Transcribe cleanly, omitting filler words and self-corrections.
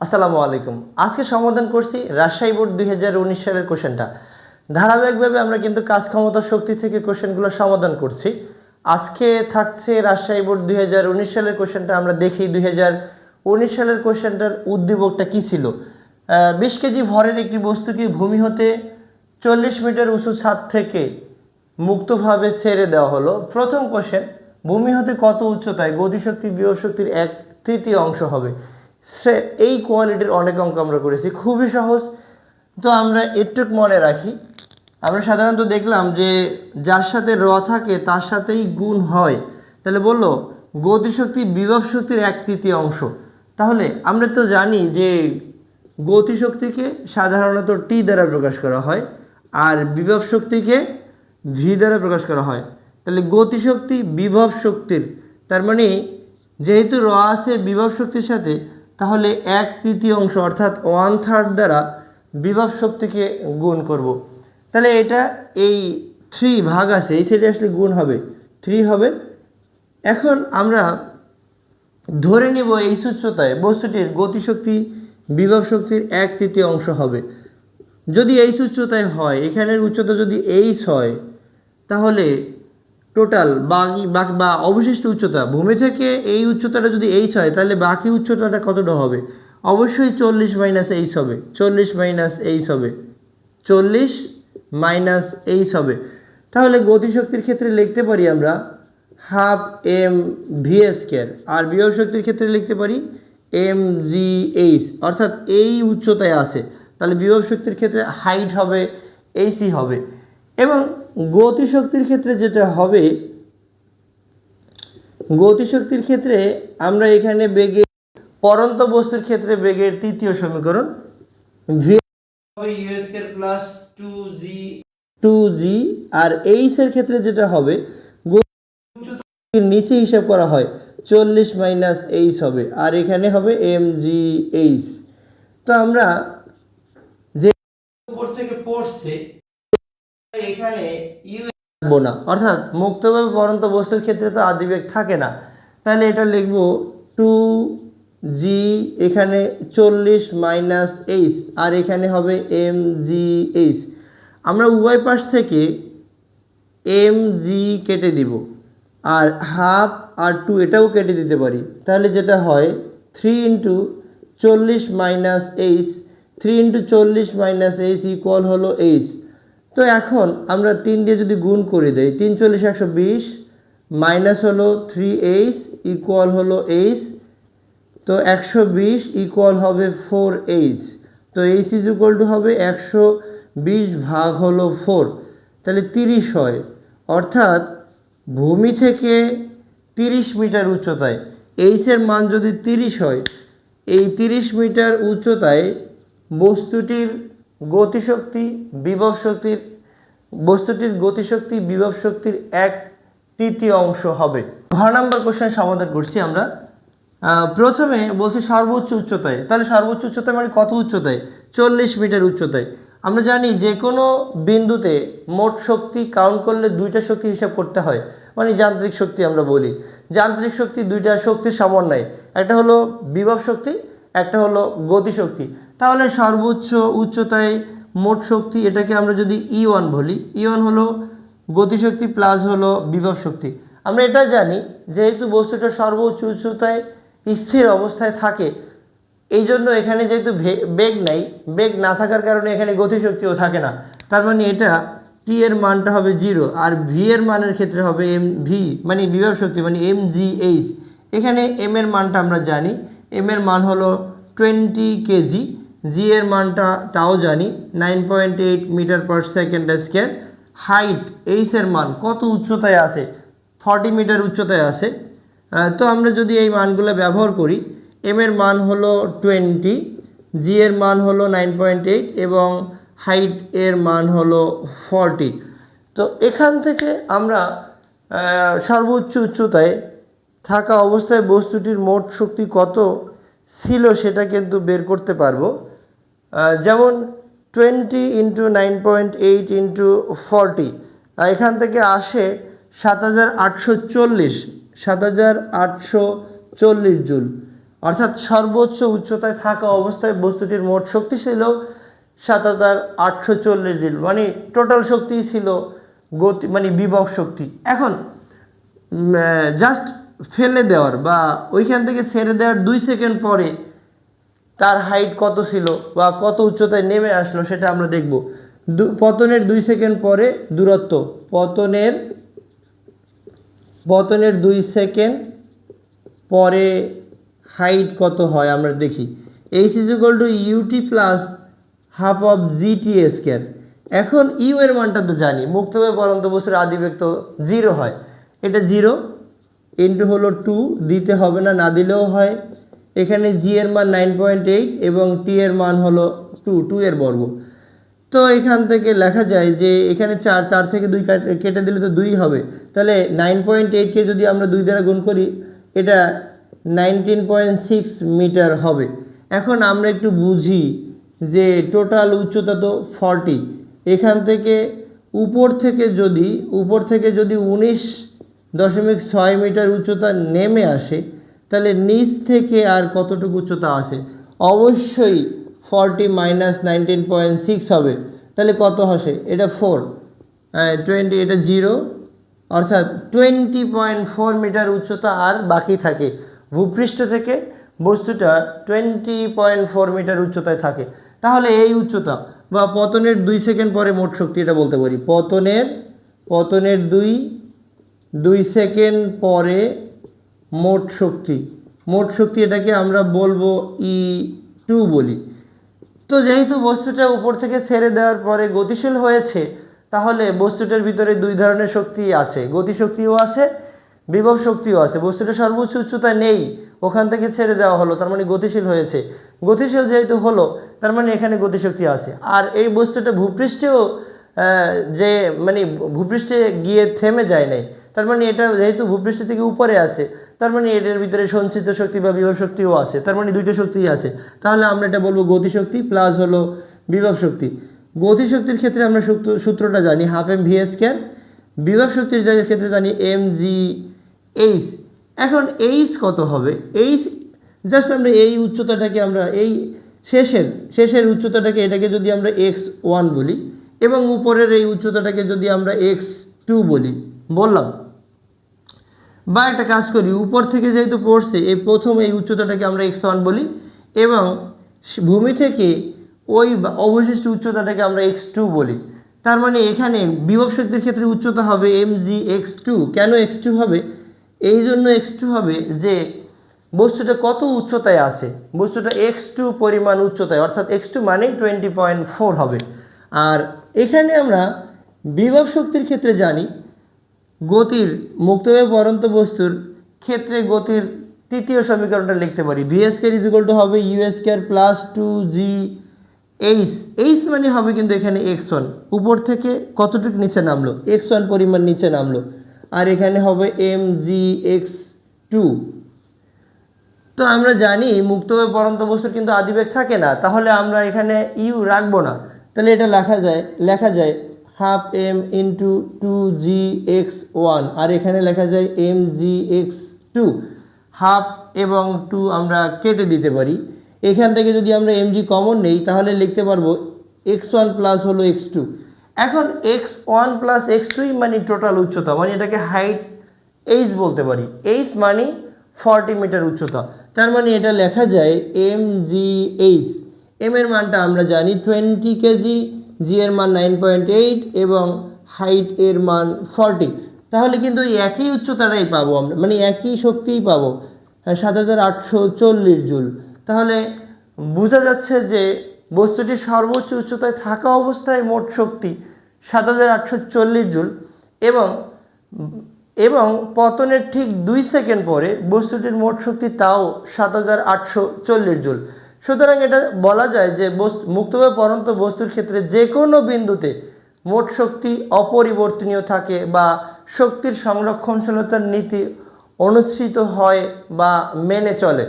আসসালামু আলাইকুম। আজকে সমাধান করছি রাজশাহী বোর্ড 2019 সালের কোশ্চেনটা। ধারাবাহিকভাবে আমরা কিন্তু কাজ ক্ষমতা শক্তি থেকে কোশ্চেনগুলো সমাধান করছি। আজকে থাকছে রাজশাহী বোর্ড 2019 সালের কোশ্চেনটা। আমরা দেখি 2019 সালের কোশ্চেনটার উদ্দীপকটা কী ছিল। 20 কেজি ভরের একটি বস্তুকে ভূমি হতে 40 মিটার উঁচু ছাদ থেকে মুক্তভাবে ছেড়ে দেওয়া হলো। প্রথম কোশ্চেন, ভূমি হতে কত উচ্চতায় গতিশক্তি বিভব শক্তির 1/3 অংশ হবে। সে এই কোয়ালিটির অনেক অঙ্ক আমরা করেছি, খুবই সহজ। তো আমরা একটুক মনে রাখি, আমরা সাধারণত দেখলাম যে যার সাথে র থাকে তার সাথেই গুণ হয়। তাহলে বললো গতিশক্তি বিভব শক্তির 1/3 অংশ। তাহলে আমরা তো জানি যে গতিশক্তিকে সাধারণত টি দ্বারা প্রকাশ করা হয় আর বিভব শক্তিকে ভি দ্বারা প্রকাশ করা হয়। তাহলে গতিশক্তি বিভব শক্তির, তার মানে যেহেতু র আছে বিভব শক্তির সাথে, তাহলে 1/3 অংশ অর্থাৎ 1/3 দ্বারা বিভব শক্তিকে গুণ করব। তাহলে এটা এই 3 ভাগ আছে, এই সাইডে আসলে গুণ হবে 3 হবে। এখন আমরা ধরে নিব এই উচ্চতায় বস্তুটির গতিশক্তি বিভব শক্তির 1/3 অংশ হবে। যদি এই উচ্চতায় হয়, এখানের উচ্চতা যদি এইচ হয়, তাহলে টোটাল বা অবশিষ্ট উচ্চতা ভূমি থেকে এই উচ্চতাটা যদি এইচ হয়, তাহলে বাকি উচ্চতাটা কতটা হবে? অবশ্যই 40 মাইনাস এইচ হবে। 40 মাইনাস এইচ হবে, 40 মাইনাস এইচ হবে। তাহলে গতিশক্তির ক্ষেত্রে লিখতে পারি আমরা হাফ এম ভি স্কয়ার, আর বিভব শক্তির ক্ষেত্রে লিখতে পারি এম জি এইচ, অর্থাৎ এই উচ্চতায় আছে। তাহলে বিভব শক্তির ক্ষেত্রে হাইট হবে এইচি হবে। এবং গতিশক্তির ক্ষেত্রে যেটা হবে, গতিশক্তির ক্ষেত্রে আমরা এখানে বেগে পরন্ত বস্তুর ক্ষেত্রে বেগের তৃতীয় সমীকরণ ভি হবে ইউ স্কয়ার প্লাস 2g আর এইচ এর ক্ষেত্রে যেটা হবে নিচে হিসাব করা হয় 40 মাইনাস এইচ হবে, আর এখানে হবে এম জি এইচ। তো আমরা যে উপর থেকে পড়ছে এখানে ইউ লিখবো না, অর্থাৎ মুক্তভাবে পরন্ত বস্তুর ক্ষেত্রে তো আদিবেগ থাকে না। তাহলে এটা লিখব 2g, এখানে 40 মাইনাস এইচ, আর এখানে হবে এম জি এইচ। আমরা উভয় পাশ থেকে এম জি কেটে দিব, আর হাফ আর 2 এটাও কেটে দিতে পারি। তাহলে যেটা হয় 3 into 40 minus H, 3 into 40 minus H equal হলো এইচ। তো এখন আমরা 3 দিয়ে যদি গুণ করে দেই, 3 40 120 মাইনাস হলো 3h ইকুয়াল হলো এইচ। তো 120 ইকুয়াল হবে 4h। তো এইচ ইজ ইকুয়াল টু হবে 120 ভাগ হলো 4, তাহলে 30 হয়। অর্থাৎ ভূমি থেকে 30 মিটার উচ্চতায় এইচের মান যদি 30 হয়, এই 30 মিটার উচ্চতায় বস্তুটির গতিশক্তি বিভব শক্তির বিভব শক্তির 1/3 অংশ হবে। ঘ নাম্বার কোশ্চেন সমাধান করছি আমরা। প্রথমে বলছি সর্বোচ্চ উচ্চতায়। তাহলে সর্বোচ্চ উচ্চতায় মানে কত উচ্চতায়? 40 মিটার উচ্চতায়। আমরা জানি যে কোনো বিন্দুতে মোট শক্তি কাউন্ট করলে 2টা শক্তি হিসাব করতে হয়, মানে যান্ত্রিক শক্তি আমরা বলি। যান্ত্রিক শক্তি 2টা শক্তির সমন্বয়, একটা হলো বিভব শক্তি, একটা হলো গতিশক্তি। তাহলে সর্বোচ্চ উচ্চতায় মোট শক্তি, এটাকে আমরা যদি E1 বলি, E1 হলো গতিশক্তি প্লাস হলো বিভব শক্তি। আমরা এটা জানি যেহেতু বস্তুটা সর্বোচ্চ উচ্চতায় স্থির অবস্থায় থাকে, এই জন্য এখানে যেহেতু বেগ নাই, বেগ না থাকার কারণে এখানে গতিশক্তিও থাকে না। তার মানে এটা টি এর মানটা হবে 0, আর ভি এর মানের ক্ষেত্রে হবে এম ভি মানে বিভব শক্তি মানে এম জি এইচ। এখানে এম এর মানটা আমরা জানি, এম এর মান হলো 20 কেজি, জি এর মানটা তাও জানি 9.8 metre per second square. Height H এর মান কত উচ্চতায় আছে? 40 মিটার উচ্চতায় আছে। তো আমরা যদি এই মানগুলো ব্যবহার করি, এম এর মান হলো 20, জি এর মান হলো 9.8 এবং হাইট এর মান হলো 40। তো এখান থেকে আমরা সর্বোচ্চ উচ্চতায় থাকা অবস্থায় বস্তুটির মোট শক্তি কত ছিল সেটা কিন্তু বের করতে পারবো। যেমন 20 ইন্টু 9.8 ইন্টু 40, এখান থেকে আসে 7840 জুল। অর্থাৎ সর্বোচ্চ উচ্চতায় থাকা অবস্থায় বস্তুটির মোট শক্তি ছিল ৭৮৪০ জুল, মানে টোটাল শক্তি ছিল গতি মানে বিভব শক্তি। এখন জাস্ট ফেলে দেওয়ার বা ওইখান থেকে ছেড়ে দেওয়ার 2 সেকেন্ড পরে তার হাইট কত ছিল বা কত উচ্চতায় নেমে আসলো সেটা আমরা দেখব। পতনের 2 সেকেন্ড পরে দূরত্ব, পতনের 2 সেকেন্ড পরে হাইট কত হয় আমরা দেখি। H is equal to U T plus half of G T square. এখন ইউ এর মানটা তো জানি, মুক্তভাবে পরন্ত বস্তুর আদিবেগ তো 0 হয়, এটা 0 ইন্টু হলো 2, দিতে হবে না, না দিলেও হয়। এখানে জি এর মান 9.8 এবং টি এর মান হলো 2 এর বর্গ। তো এখান থেকে লেখা যায় যে এখানে 4 থেকে 2 কেটে দিলে তো 2 হবে, তাহলে 9.8কে যদি আমরা 2 দ্বারা গুণ করি এটা 19.6 মিটার হবে। এখন আমরা একটু বুঝি যে টোটাল উচ্চতা তো 40, এখান থেকে উপর থেকে যদি 19.6 মিটার উচ্চতা নেমে আসে তাহলে নিচ থেকে আর কতটুকু উচ্চতা আসে, অবশ্যই 40 মাইনাস 19.6 হবে, তাহলে কত আসে, এটা 4 20, এটা 0, অর্থাৎ 20.4 মিটার উচ্চতা আর বাকি থাকে। ভূপৃষ্ঠ থেকে বস্তুটা 20.4 মিটার উচ্চতায় থাকে। তাহলে এই উচ্চতা বা পতনের 2 সেকেন্ড পরে মোট শক্তি এটা বলতে পারি। পতনের 2 সেকেন্ড পরে মোট শক্তি এটাকে আমরা বলবো E2 বলি। তো যেহেতু বস্তুটা উপর থেকে ছেড়ে দেওয়ার পরে গতিশীল হয়েছে, তাহলে বস্তুটার ভিতরে 2 ধরনের শক্তি আছে, গতিশক্তিও আছে, বিভব শক্তিও আছে। বস্তুটা সর্বোচ্চ উচ্চতায় নেই, ওখান থেকে ছেড়ে দেওয়া হলো, তার মানে গতিশীল হয়েছে। গতিশীল যেহেতু হলো তার মানে এখানে গতিশক্তি আছে। আর এই বস্তুটা ভূপৃষ্ঠেও যে মানে ভূপৃষ্ঠে গিয়ে থেমে যায় নাই, তার মানে এটা যেহেতু ভূপৃষ্ঠ থেকে উপরে আছে, তার মানে এটার ভিতরে সঞ্চিত শক্তি বা বিভব শক্তিও আছে, তার মানে 2টো শক্তিই আছে। তাহলে আমরা এটা বলবো গতিশক্তি প্লাস হলো বিভব শক্তি। গতিশক্তির ক্ষেত্রে আমরা সূত্রটা জানি হাফ এম ভি স্কয়ার, বিভব শক্তির ক্ষেত্রে জানি এম জি এইচ। এখন এইচ কত হবে, এইচ জাস্ট আমরা এই উচ্চতাটাকে আমরা এই শেষের উচ্চতাটাকে এটাকে যদি আমরা x1 বলি এবং উপরের এই উচ্চতাটাকে যদি আমরা x2 বললাম, বা একটা কাজ করি, উপর থেকে যেহেতু পড়ছে এই প্রথম এই উচ্চতাটাকে আমরা x1 বলি এবং ভূমি থেকে ওই অবশিষ্ট উচ্চতাটাকে আমরা x2 বলি। তার মানে এখানে বিভব শক্তির ক্ষেত্রে উচ্চতা হবে mgx2। কেন x2 হবে, এই জন্য x2 হবে যে বস্তুটা কত উচ্চতায় আছে, বস্তুটা x2 পরিমাণ উচ্চতায়, অর্থাৎ x2 মানে 20.4 হবে। আর এখানে আমরা বিভব শক্তির ক্ষেত্রে জানি গতির মুক্তভাবে পরন্ত বস্তুর ক্ষেত্রে গতির তৃতীয় সমীকরণটা লিখতে পারি, V square is equal two হবে ইউ স্কয়ার প্লাস 2জি এইচ মানে হবে কিন্তু এখানে x1, উপর থেকে কতটুকু নিচে নামলো, x1 পরিমাণ নিচে নামলো, আর এখানে হবে mgx2। তো আমরা জানি মুক্তভাবে পরন্ত বস্তুর কিন্তু আদিবেগ থাকে না, তাহলে আমরা এখানে ইউ রাখবো না, তাহলে এটা লেখা যায় হাফ এম ইন্টু 2gx1, আর এখানে লেখা যায় mgx2। হাফ এবং 2 আমরা কেটে দিতে পারি, এখান থেকে যদি আমরা mg কমন নেই তাহলে লিখতে পারবো x1 প্লাস হলো x2। এখন x1 প্লাস x2 মানে টোটাল উচ্চতা, মানে এটাকে হাইট এইচ বলতে পারি, এইচ মানে 40 মিটার উচ্চতা, তার মানে এটা লেখা যায় mgh। এম এর মানটা আমরা জানি 20 কেজি, জি এর মান 9.8 এবং হাইট এর মান 40। তাহলে কিন্তু একই উচ্চতাটাই পাবো আমরা, মানে একই শক্তিই পাবো, 7840 জুল। তাহলে বোঝা যাচ্ছে যে বস্তুটি সর্বোচ্চ উচ্চতায় থাকা অবস্থায় মোট শক্তি 7840 জুল এবং পতনের ঠিক 2 সেকেন্ড পরে বস্তুটির মোট শক্তি তাও 7840 জুল। সুতরাং এটা বলা যায় যে মুক্তভাবে পরন্ত বস্তুর ক্ষেত্রে যে কোনো বিন্দুতে মোট শক্তি অপরিবর্তনীয় থাকে বা শক্তির সংরক্ষণশীলতার নীতি অনুসৃত হয় বা মেনে চলে।